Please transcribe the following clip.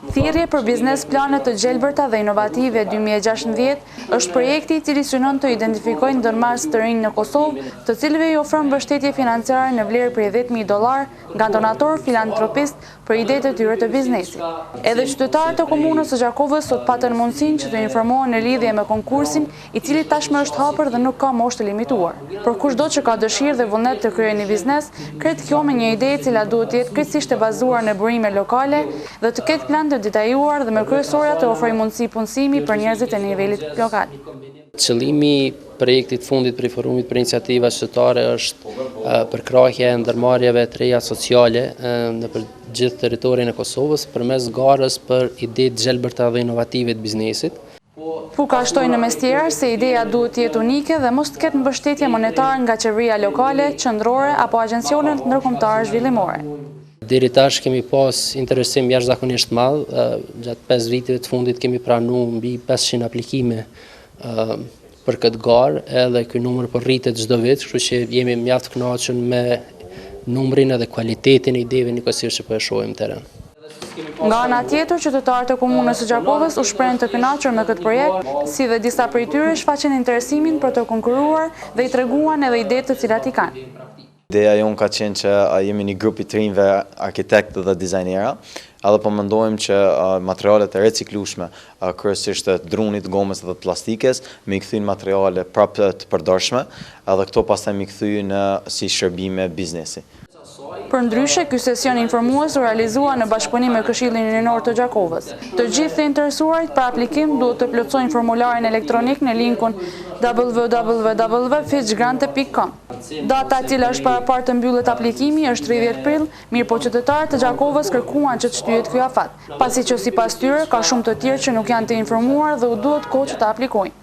Thirrje për biznes planet të gjelbërta dhe inovative 2016 është projekti i cili synon të identifikojë ndërmarrës të rinj në Kosovë, të cilëve i ofron mbështetje financiare në vlerë prej $10.000 nga donatorë filantropist për idetë të tyre të biznesit. Edhe qytetarët e komunës së Gjakovës sot patën mundësinë që të informohen në lidhje me konkursin, i cili tashmë është hapur dhe nuk ka moshë të limituar. Për kushdo që ka dëshirë dhe vullnet të kryejë një biznes, kret kjo me një ide e cila duhet të jetë krejtësisht e bazuar në burime lokale dhe të ketë plan të detajuar dhe me kryesorja të ofrojë mundësi punësimi për njerëzit e nivelit lokal. Qëllimi projektit fundit për forumit për iniciativa qytetare është përkrahja e ndërmarrjeve të reja sociale në për gjithë territorin e Kosovës përmes garës për ide të gjelbërta dhe inovative të biznesit. Pu ka shtoj në mes tjera se ideja duhet të jetë unike dhe mos të ketë mbështetje monetare nga qeveria lokale, qendrore apo agjencionet ndërkombëtare zhvillimore. Deri tash kemi pas interesim jashtëzakonisht madh, gjatë 5 viteve të fundit kemi pranuar mbi 500 aplikime për këtë garë, edhe ky numër po rritet çdo vit, kështu që jemi mjaft të kënaqur me numrin edhe cilëtetin e ideve njëkohësisht që po e shohim në terren. Nga ana tjetër, qytetarët e komunës së Gjakovës u shprehen të kënaqur me këtë projekt, si dhe disa prej tyre shfaqen interesimin për të konkurruar dhe i treguan edhe idetë të cilat i kanë. Ideja jonë ka qenë që jemi një grup i trinjve arkitektë dhe dizajnera, edhe po mendojmë që materialet e reciklueshme, kryesisht të drunit, gomës dhe të plastikës, me i kthyen materiale prapë të përdorshme, edhe këto pastaj me i kthyen si shërbime biznesi. Përndryshe, ky sesion informues u realizua në bashkëpunim me Këshillin Rinor të Gjakovës. Të gjithë të interesuarit për aplikim duhet të plotësojnë formularin elektronik në linkun www.fitchgrante.com. Data e cila është parapar të mbyllet aplikimi është 30 prill, mirë po qytetarët të Gjakovës kërkuan që të shtyhet ky afat, pasi që sipas tyre ka shumë të tjerë që nuk janë të informuar dhe u duhet kohë që të aplikojnë.